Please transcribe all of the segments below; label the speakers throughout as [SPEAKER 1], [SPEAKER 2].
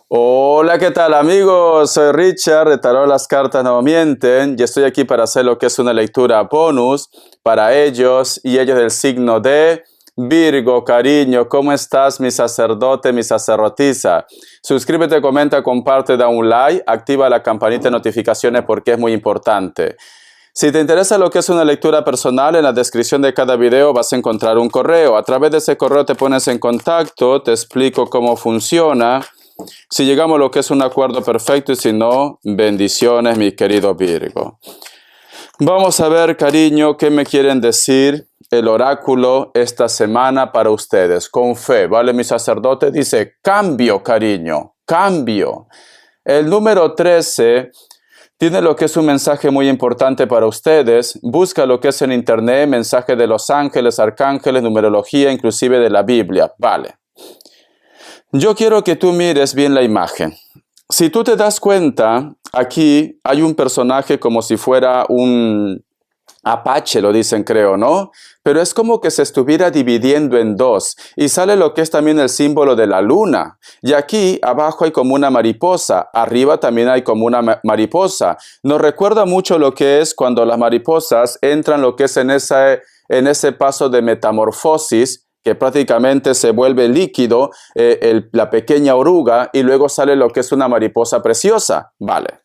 [SPEAKER 1] Hola, ¿qué tal amigos? Soy Richard de Tarot Las Cartas No Mienten y estoy aquí para hacer lo que es una lectura bonus para ellos y ellos del signo de Virgo. Cariño, ¿cómo estás, mi sacerdote, mi sacerdotisa? Suscríbete, comenta, comparte, da un like, activa la campanita de notificaciones porque es muy importante. Si te interesa lo que es una lectura personal, en la descripción de cada video vas a encontrar un correo. A través de ese correo te pones en contacto, te explico cómo funciona. Si llegamos a lo que es un acuerdo perfecto y si no, bendiciones, mi querido Virgo. Vamos a ver, cariño, qué me quieren decir el oráculo esta semana para ustedes. Con fe, ¿vale? Mi sacerdote dice, cambio, cariño, cambio. El número 13 tiene lo que es un mensaje muy importante para ustedes. Busca lo que es en internet, mensaje de los ángeles, arcángeles, numerología, inclusive de la Biblia. Vale. Yo quiero que tú mires bien la imagen. Si tú te das cuenta, aquí hay un personaje como si fuera un apache, lo dicen, creo, ¿no? Pero es como que se estuviera dividiendo en dos. Y sale lo que es también el símbolo de la luna. Y aquí abajo hay como una mariposa. Arriba también hay como una mariposa. Nos recuerda mucho lo que es cuando las mariposas entran lo que es en ese paso de metamorfosis, que prácticamente se vuelve líquido, la pequeña oruga, y luego sale lo que es una mariposa preciosa. Vale.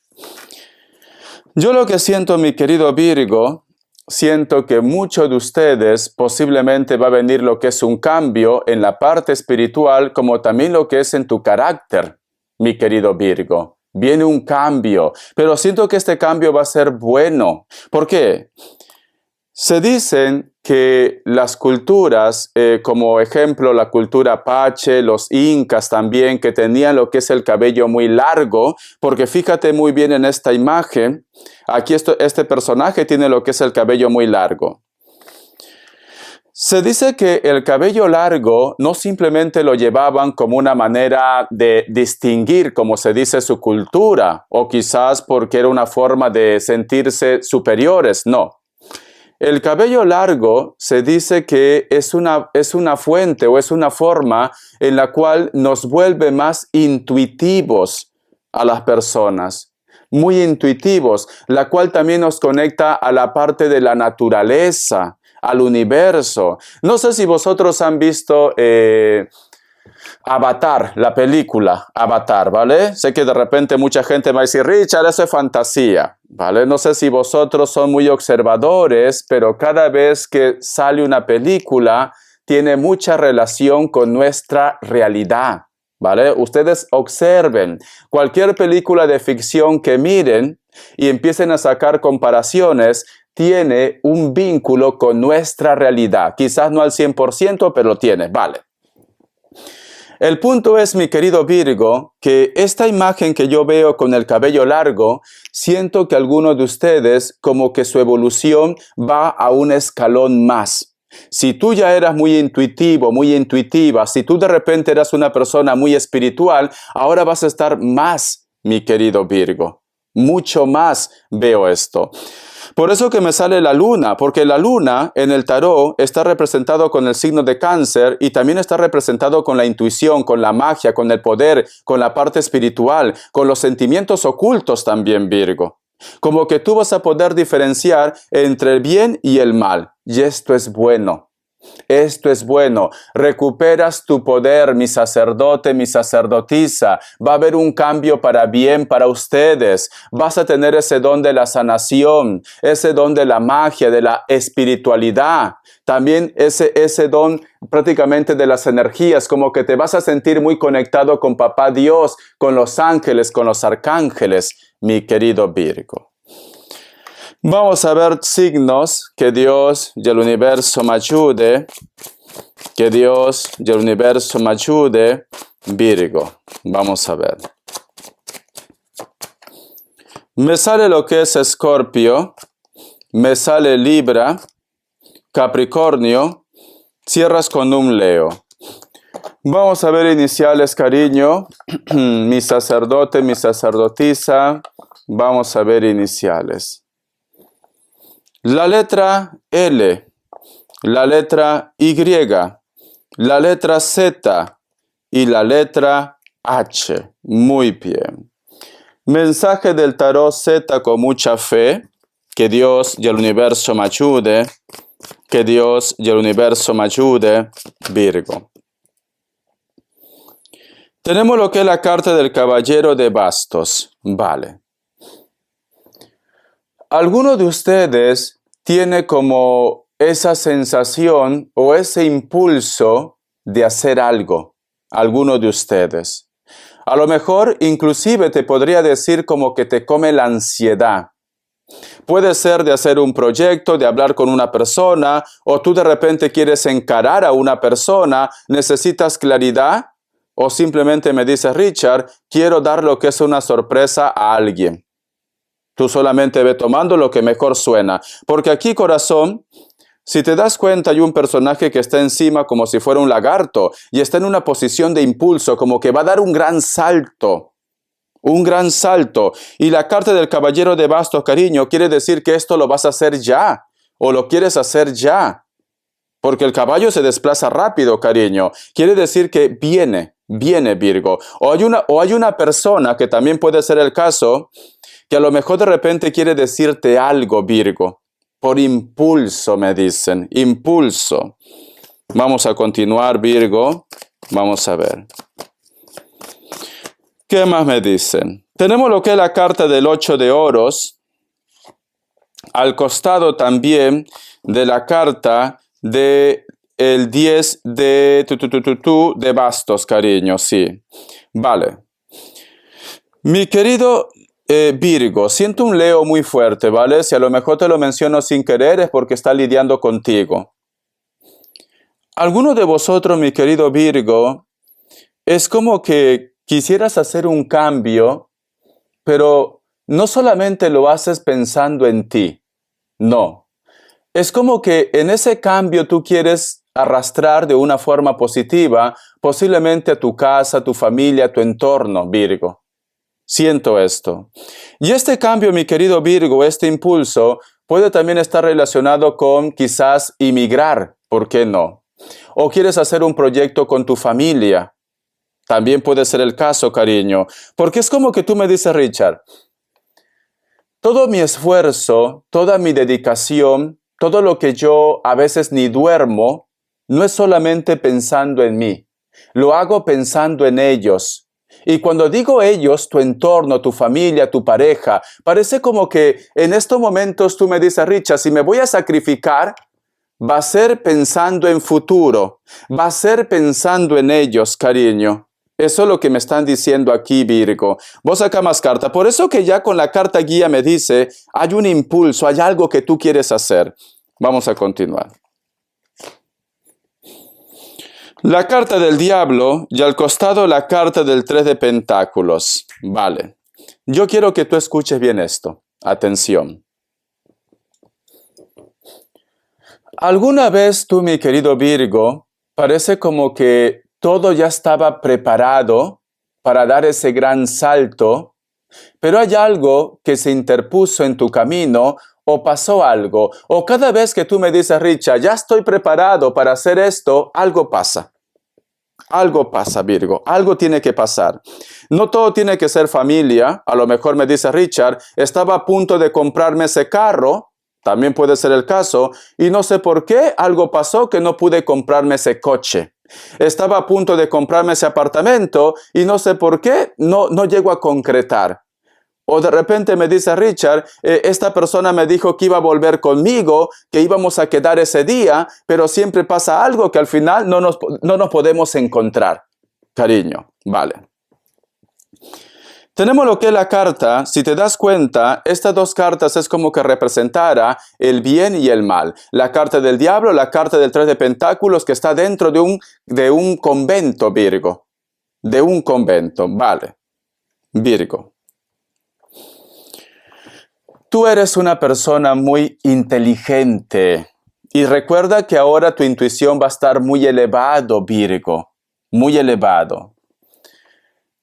[SPEAKER 1] Yo lo que siento, mi querido Virgo, siento que muchos de ustedes posiblemente va a venir lo que es un cambio en la parte espiritual, como también lo que es en tu carácter, mi querido Virgo. Viene un cambio, pero siento que este cambio va a ser bueno. ¿Por qué? Se dicen que las culturas, como ejemplo la cultura apache, los incas también, que tenían lo que es el cabello muy largo, porque fíjate muy bien en esta imagen, aquí este personaje tiene lo que es el cabello muy largo. Se dice que el cabello largo no simplemente lo llevaban como una manera de distinguir, como se dice, su cultura, o quizás porque era una forma de sentirse superiores, no. El cabello largo se dice que es una fuente o es una forma en la cual nos vuelve más intuitivos a las personas, muy intuitivos, la cual también nos conecta a la parte de la naturaleza, al universo. No sé si vosotros han visto Avatar, la película Avatar, ¿vale? Sé que de repente mucha gente va a decir, Richard, eso es fantasía, ¿vale? No sé si vosotros son muy observadores, pero cada vez que sale una película, tiene mucha relación con nuestra realidad, ¿vale? Ustedes observen cualquier película de ficción que miren y empiecen a sacar comparaciones, tiene un vínculo con nuestra realidad. Quizás no al 100%, pero lo tiene, ¿vale? El punto es, mi querido Virgo, que esta imagen que yo veo con el cabello largo, siento que algunos de ustedes como que su evolución va a un escalón más. Si tú ya eras muy intuitivo, muy intuitiva, si tú de repente eras una persona muy espiritual, ahora vas a estar más, mi querido Virgo. Mucho más veo esto. Por eso que me sale la luna, porque la luna en el tarot está representado con el signo de Cáncer y también está representado con la intuición, con la magia, con el poder, con la parte espiritual, con los sentimientos ocultos también, Virgo. Como que tú vas a poder diferenciar entre el bien y el mal. Y esto es bueno. Esto es bueno. Recuperas tu poder, mi sacerdote, mi sacerdotisa. Va a haber un cambio para bien para ustedes. Vas a tener ese don de la sanación, ese don de la magia, de la espiritualidad. También ese don prácticamente de las energías, como que te vas a sentir muy conectado con Papá Dios, con los ángeles, con los arcángeles, mi querido Virgo. Vamos a ver signos. Que Dios y el universo me ayude. Que Dios y el universo me ayude. Virgo. Vamos a ver. Me sale lo que es Escorpio. Me sale Libra. Capricornio. Cierras con un Leo. Vamos a ver iniciales, cariño. Mi sacerdote, mi sacerdotisa. Vamos a ver iniciales. La letra L, la letra Y, la letra Z y la letra H. Muy bien. Mensaje del tarot Z con mucha fe. Que Dios y el universo me ayude. Que Dios y el universo me ayude. Virgo. Tenemos lo que es la carta del caballero de bastos. Vale. ¿Alguno de ustedes tiene como esa sensación o ese impulso de hacer algo? Alguno de ustedes. A lo mejor inclusive te podría decir como que te come la ansiedad. Puede ser de hacer un proyecto, de hablar con una persona, o tú de repente quieres encarar a una persona, necesitas claridad, o simplemente me dices, Richard, quiero dar lo que es una sorpresa a alguien. Tú solamente ve tomando lo que mejor suena. Porque aquí, corazón, si te das cuenta, hay un personaje que está encima como si fuera un lagarto y está en una posición de impulso, como que va a dar un gran salto. Un gran salto. Y la carta del caballero de bastos, cariño, quiere decir que esto lo vas a hacer ya. O lo quieres hacer ya. Porque el caballo se desplaza rápido, cariño. Quiere decir que viene Virgo. O hay una persona, que también puede ser el caso, que a lo mejor de repente quiere decirte algo, Virgo. Por impulso, me dicen. Impulso. Vamos a continuar, Virgo. Vamos a ver. ¿Qué más me dicen? Tenemos lo que es la carta del 8 de oros. Al costado también de la carta de el 10 de bastos, cariño, sí. Vale. Mi querido Virgo, siento un Leo muy fuerte, ¿vale? Si a lo mejor te lo menciono sin querer es porque está lidiando contigo. Alguno de vosotros, mi querido Virgo, es como que quisieras hacer un cambio, pero no solamente lo haces pensando en ti, no. Es como que en ese cambio tú quieres arrastrar de una forma positiva, posiblemente a tu casa, a tu familia, a tu entorno, Virgo. Siento esto. Y este cambio, mi querido Virgo, este impulso, puede también estar relacionado con quizás emigrar, ¿por qué no? O quieres hacer un proyecto con tu familia. También puede ser el caso, cariño. Porque es como que tú me dices, Richard, todo mi esfuerzo, toda mi dedicación, todo lo que yo a veces ni duermo, no es solamente pensando en mí. Lo hago pensando en ellos. Y cuando digo ellos, tu entorno, tu familia, tu pareja, parece como que en estos momentos tú me dices, Richard, si me voy a sacrificar, va a ser pensando en futuro, va a ser pensando en ellos, cariño. Eso es lo que me están diciendo aquí, Virgo. Vos saca más carta. Por eso que ya con la carta guía me dice, hay un impulso, hay algo que tú quieres hacer. Vamos a continuar. La carta del diablo y al costado la carta del 3 de pentáculos. Vale. Yo quiero que tú escuches bien esto. Atención. ¿Alguna vez tú, mi querido Virgo, parece como que todo ya estaba preparado para dar ese gran salto, pero hay algo que se interpuso en tu camino o pasó algo? O cada vez que tú me dices, Richard, ya estoy preparado para hacer esto, algo pasa. Algo pasa, Virgo. Algo tiene que pasar. No todo tiene que ser familia. A lo mejor me dice, Richard, estaba a punto de comprarme ese carro. También puede ser el caso. Y no sé por qué algo pasó que no pude comprarme ese coche. Estaba a punto de comprarme ese apartamento y no sé por qué no llego a concretar. O de repente me dice Richard, esta persona me dijo que iba a volver conmigo, que íbamos a quedar ese día, pero siempre pasa algo que al final no nos podemos encontrar. Cariño, vale. Tenemos lo que es la carta. Si te das cuenta, estas dos cartas es como que representara el bien y el mal. La carta del diablo, la carta del 3 de pentáculos, que está dentro de un convento, Virgo. De un convento, vale. Virgo. Tú eres una persona muy inteligente y recuerda que ahora tu intuición va a estar muy elevado, Virgo, muy elevado.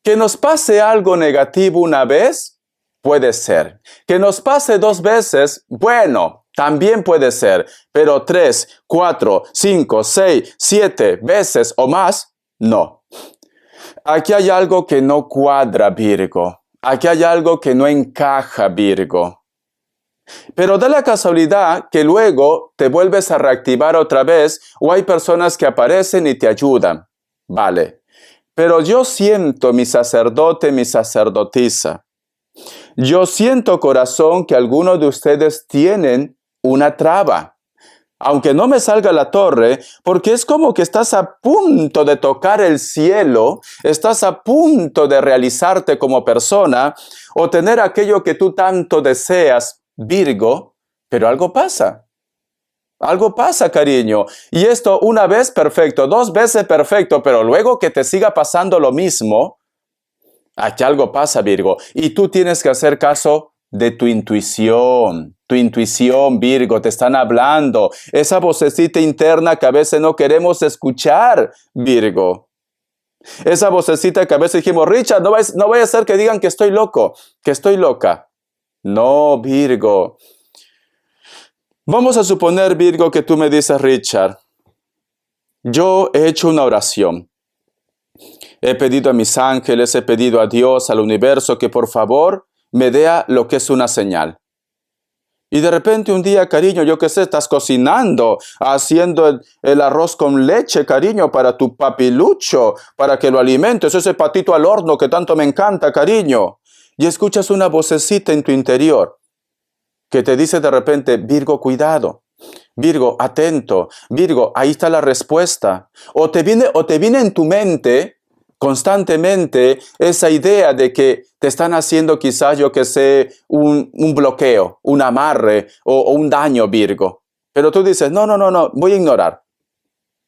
[SPEAKER 1] Que nos pase algo negativo una vez, puede ser. Que nos pase 2 veces, bueno, también puede ser. Pero 3, 4, 5, 6, 7 veces o más, no. aquí hay algo que no cuadra, Virgo. Aquí hay algo que no encaja, Virgo. Pero da la casualidad que luego te vuelves a reactivar otra vez o hay personas que aparecen y te ayudan. Vale. Pero yo siento, mi sacerdote, mi sacerdotisa, yo siento, corazón, que algunos de ustedes tienen una traba. Aunque no me salga la torre, porque es como que estás a punto de tocar el cielo, estás a punto de realizarte como persona o tener aquello que tú tanto deseas, Virgo, pero algo pasa. Algo pasa, cariño. Y esto una vez perfecto, dos veces perfecto, pero luego que te siga pasando lo mismo, aquí algo pasa, Virgo. Y tú tienes que hacer caso de tu intuición. Tu intuición, Virgo, te están hablando. Esa vocecita interna que a veces no queremos escuchar, Virgo. Esa vocecita que a veces dijimos, Richard, no vaya a ser que digan que estoy loco, que estoy loca. No, Virgo. Vamos a suponer, Virgo, que tú me dices, Richard, yo he hecho una oración. He pedido a mis ángeles, he pedido a Dios, al universo, que por favor me dé lo que es una señal. Y de repente un día, cariño, yo qué sé, estás cocinando, haciendo el arroz con leche, cariño, para tu papilucho, para que lo alimentes, ese patito al horno que tanto me encanta, cariño. Y escuchas una vocecita en tu interior que te dice de repente, Virgo, cuidado. Virgo, atento. Virgo, ahí está la respuesta. O te viene en tu mente constantemente esa idea de que te están haciendo quizás, yo que sé, un bloqueo, un amarre o un daño, Virgo. Pero tú dices, no, voy a ignorar.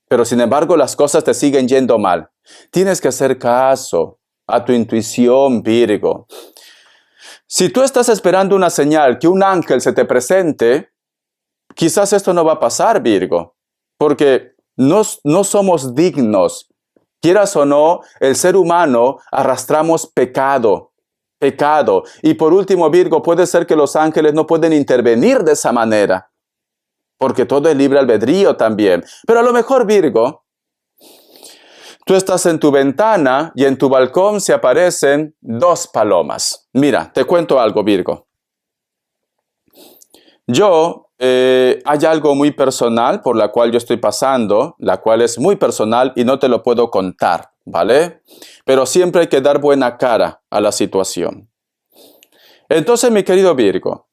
[SPEAKER 1] Pero sin embargo las cosas te siguen yendo mal. Tienes que hacer caso a tu intuición, Virgo. Si tú estás esperando una señal, que un ángel se te presente, quizás esto no va a pasar, Virgo, porque no somos dignos. Quieras o no, el ser humano arrastramos pecado. Y por último, Virgo, puede ser que los ángeles no pueden intervenir de esa manera, porque todo es libre albedrío también. Pero a lo mejor, Virgo, tú estás en tu ventana y en tu balcón se aparecen 2 palomas. Mira, te cuento algo, Virgo. Hay algo muy personal por la cual yo estoy pasando, la cual es muy personal y no te lo puedo contar, ¿vale? Pero siempre hay que dar buena cara a la situación. Entonces, mi querido Virgo,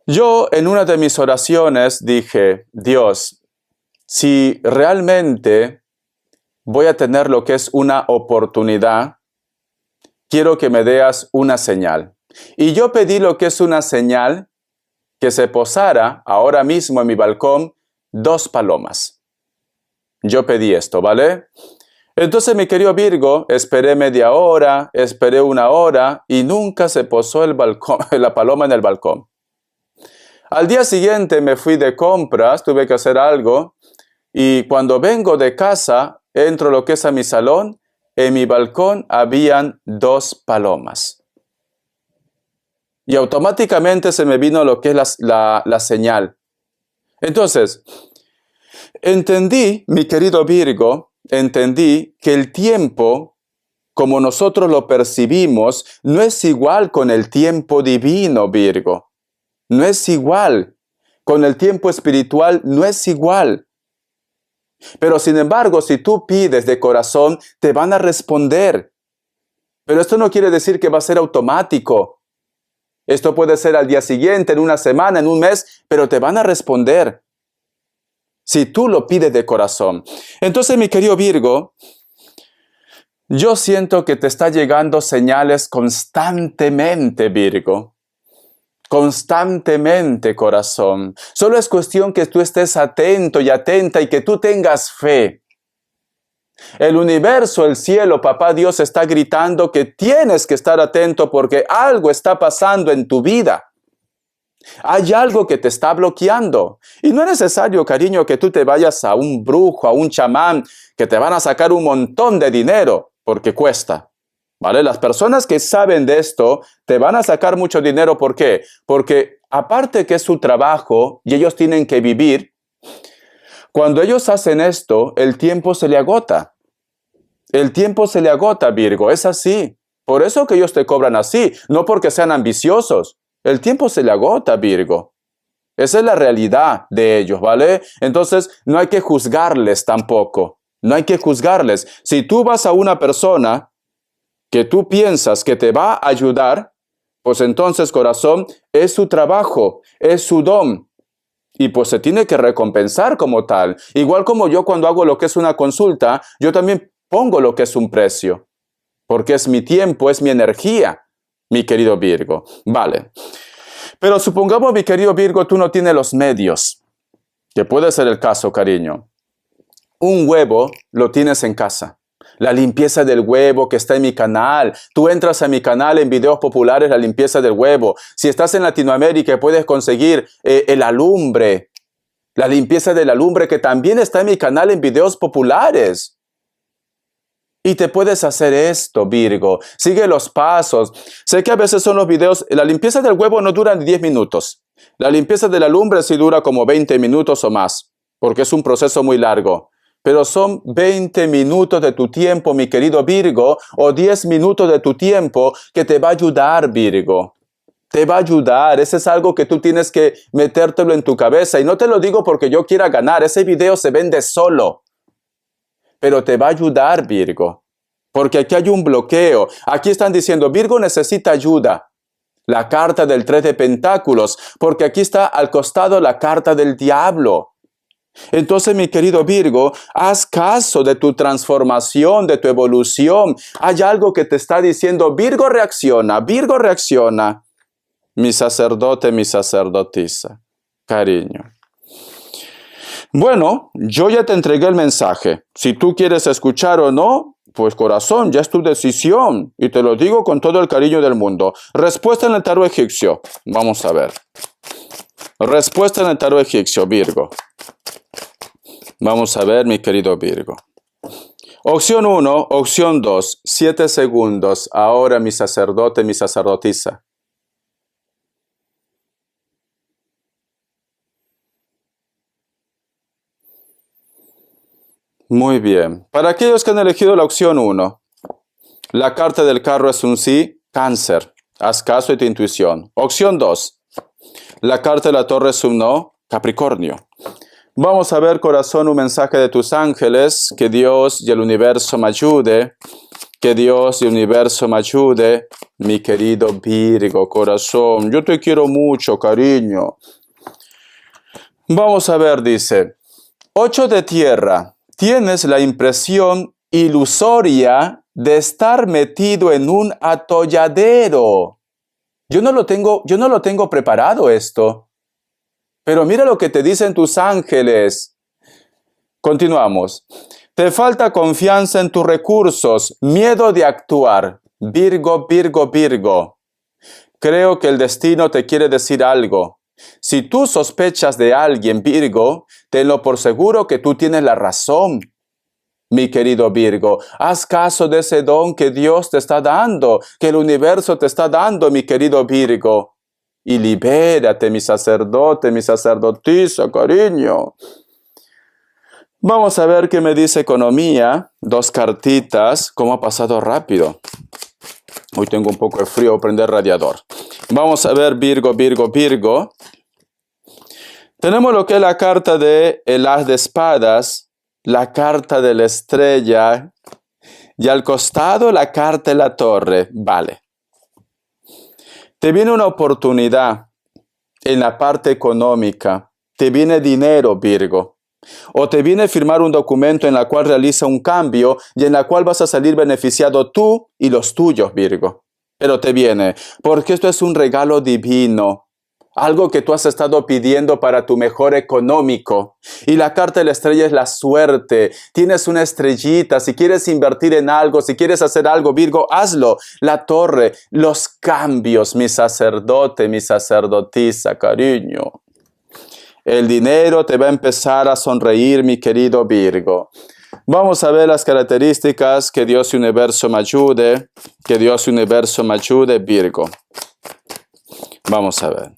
[SPEAKER 1] yo en una de mis oraciones dije, Dios, si realmente voy a tener lo que es una oportunidad, quiero que me des una señal. Y yo pedí lo que es una señal, que se posara ahora mismo en mi balcón 2 palomas. Yo pedí esto, ¿vale? Entonces, mi querido Virgo, esperé media hora, esperé 1 hora y nunca se posó la paloma en el balcón. Al día siguiente me fui de compras, tuve que hacer algo y cuando vengo de casa, entro lo que es a mi salón, en mi balcón habían 2 palomas. Y automáticamente se me vino lo que es la señal. Entonces, entendí, mi querido Virgo, entendí que el tiempo, como nosotros lo percibimos, no es igual con el tiempo divino, Virgo. No es igual. Con el tiempo espiritual no es igual. Pero sin embargo, si tú pides de corazón, te van a responder. Pero esto no quiere decir que va a ser automático. Esto puede ser al día siguiente, en 1 semana, en 1 mes, pero te van a responder si tú lo pides de corazón. Entonces, mi querido Virgo, yo siento que te está llegando señales constantemente, Virgo. Constantemente, corazón. Solo es cuestión que tú estés atento y atenta y que tú tengas fe. El universo, el cielo, papá Dios está gritando que tienes que estar atento porque algo está pasando en tu vida. Hay algo que te está bloqueando. Y no es necesario, cariño, que tú te vayas a un brujo, a un chamán, que te van a sacar un montón de dinero, porque cuesta. ¿Vale? Las personas que saben de esto te van a sacar mucho dinero. ¿Por qué? Porque aparte que es su trabajo y ellos tienen que vivir, cuando ellos hacen esto, el tiempo se le agota. El tiempo se le agota, Virgo, es así. Por eso que ellos te cobran así, no porque sean ambiciosos. El tiempo se le agota, Virgo. Esa es la realidad de ellos, ¿vale? Entonces, no hay que juzgarles tampoco. No hay que juzgarles. Si tú vas a una persona que tú piensas que te va a ayudar, pues entonces, corazón, es su trabajo, es su don. Y pues se tiene que recompensar como tal. Igual como yo cuando hago lo que es una consulta, yo también pongo lo que es un precio. Porque es mi tiempo, es mi energía, mi querido Virgo. Vale. Pero supongamos, mi querido Virgo, tú no tienes los medios. Que puede ser el caso, cariño. Un huevo lo tienes en casa. La limpieza del huevo que está en mi canal. Tú entras a mi canal en videos populares, la limpieza del huevo. Si estás en Latinoamérica, puedes conseguir el alumbre. La limpieza del alumbre que también está en mi canal en videos populares. Y te puedes hacer esto, Virgo. Sigue los pasos. Sé que a veces son los videos. La limpieza del huevo no dura ni 10 minutos. La limpieza de la lumbre sí dura como 20 minutos o más, porque es un proceso muy largo. Pero son 20 minutos de tu tiempo, mi querido Virgo, o 10 minutos de tu tiempo que te va a ayudar, Virgo. Te va a ayudar. Ese es algo que tú tienes que metértelo en tu cabeza. Y no te lo digo porque yo quiera ganar. Ese video se vende solo. Pero te va a ayudar, Virgo. Porque aquí hay un bloqueo. Aquí están diciendo, Virgo necesita ayuda. La carta del 3 de Pentáculos. Porque aquí está al costado la carta del diablo. Entonces, mi querido Virgo, haz caso de tu transformación, de tu evolución. Hay algo que te está diciendo, Virgo reacciona, Virgo reacciona. Mi sacerdote, mi sacerdotisa. Cariño. Bueno, yo ya te entregué el mensaje. Si tú quieres escuchar o no, pues corazón, ya es tu decisión. Y te lo digo con todo el cariño del mundo. Respuesta en el tarot egipcio. Vamos a ver. Respuesta en el tarot egipcio, Virgo. Vamos a ver, mi querido Virgo. Opción 1, opción 2, 7 segundos. Ahora mi sacerdote, mi sacerdotisa. Muy bien. Para aquellos que han elegido la opción 1, la carta del carro es un sí, Cáncer. Haz caso de tu intuición. Opción 2, la carta de la torre es un no, Capricornio. Vamos a ver, corazón, un mensaje de tus ángeles. Que Dios y el universo me ayude. Que Dios y el universo me ayude. Mi querido Virgo, corazón. Yo te quiero mucho, cariño. Vamos a ver, dice. 8 de tierra. Tienes la impresión ilusoria de estar metido en un atolladero. Yo no lo tengo preparado esto. Pero mira lo que te dicen tus ángeles. Continuamos. Te falta confianza en tus recursos, miedo de actuar. Virgo, Virgo, Virgo. Creo que el destino te quiere decir algo. Si tú sospechas de alguien, Virgo, tenlo por seguro que tú tienes la razón. Mi querido Virgo, haz caso de ese don que Dios te está dando, que el universo te está dando, mi querido Virgo. Y libérate, mi sacerdote, mi sacerdotisa, cariño. Vamos a ver qué me dice economía. 2 cartitas. ¿Cómo ha pasado rápido? Hoy tengo un poco de frío, voy a prender radiador. Vamos a ver, Virgo, Virgo, Virgo. Tenemos lo que es la carta de el as de espadas, la carta de la estrella y al costado la carta de la torre. Vale. Te viene una oportunidad en la parte económica. Te viene dinero, Virgo. O te viene firmar un documento en la cual realiza un cambio y en la cual vas a salir beneficiado tú y los tuyos, Virgo. Pero te viene, porque esto es un regalo divino. Algo que tú has estado pidiendo para tu mejor económico. Y la carta de la estrella es la suerte. Tienes una estrellita. Si quieres invertir en algo, si quieres hacer algo, Virgo, hazlo. La torre, los cambios, mi sacerdote, mi sacerdotisa, cariño. El dinero te va a empezar a sonreír, mi querido Virgo. Vamos a ver las características. Que Dios y universo me ayude. Que Dios y universo me ayude, Virgo. Vamos a ver.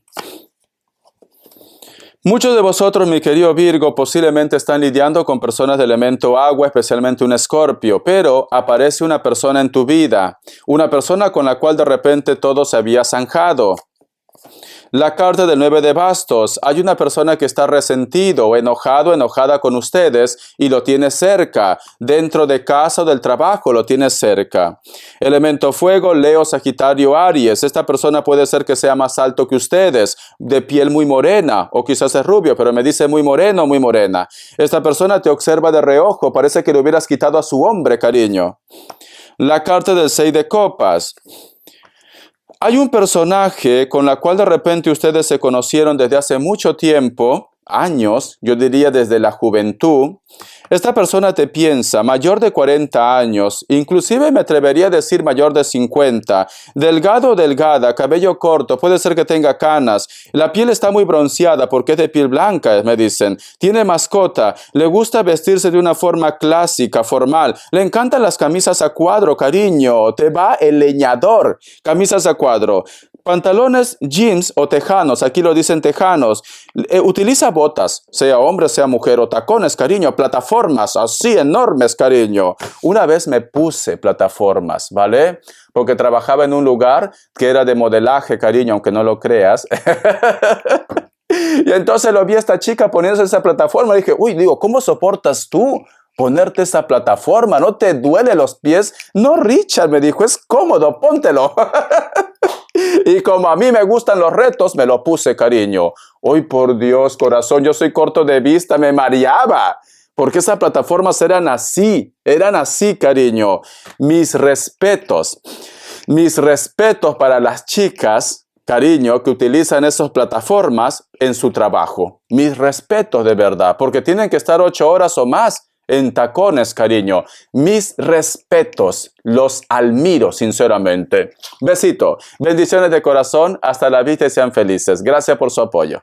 [SPEAKER 1] Muchos de vosotros, mi querido Virgo, posiblemente están lidiando con personas de elemento agua, especialmente un Escorpio, pero aparece una persona en tu vida, una persona con la cual de repente todo se había zanjado. La carta del 9 de bastos. Hay una persona que está resentido, enojado, enojada con ustedes y lo tiene cerca. Dentro de casa o del trabajo lo tiene cerca. Elemento fuego, Leo, Sagitario, Aries. Esta persona puede ser que sea más alto que ustedes, de piel muy morena o quizás es rubio, pero me dice muy moreno o muy morena. Esta persona te observa de reojo, parece que le hubieras quitado a su hombre, cariño. La carta del 6 de copas. Hay un personaje con la cual de repente ustedes se conocieron desde hace mucho tiempo, años, yo diría desde la juventud. Esta persona te piensa mayor de 40 años, inclusive me atrevería a decir mayor de 50, delgado o delgada, cabello corto, puede ser que tenga canas, la piel está muy bronceada porque es de piel blanca, me dicen, tiene mascota, le gusta vestirse de una forma clásica, formal, le encantan las camisas a cuadro, cariño, te va el leñador, camisas a cuadro. Pantalones jeans o tejanos, aquí lo dicen tejanos. Utiliza botas, sea hombre, sea mujer, o tacones, cariño, plataformas así enormes, cariño. Una vez me puse plataformas, ¿vale? Porque trabajaba en un lugar que era de modelaje, cariño, aunque no lo creas. Y entonces lo vi a esta chica poniéndose esa plataforma y dije, uy, digo, ¿cómo soportas tú ponerte esa plataforma? ¿No te duele los pies? No, Richard, me dijo, es cómodo, póntelo. Y como a mí me gustan los retos, me lo puse, cariño. Hoy, por Dios, corazón, yo soy corto de vista, me mareaba. Porque esas plataformas eran así, cariño. Mis respetos para las chicas, cariño, que utilizan esas plataformas en su trabajo. Mis respetos de verdad, porque tienen que estar 8 horas o más en tacones, cariño. Mis respetos, los admiro sinceramente. Besito, bendiciones de corazón, hasta la vista y sean felices. Gracias por su apoyo.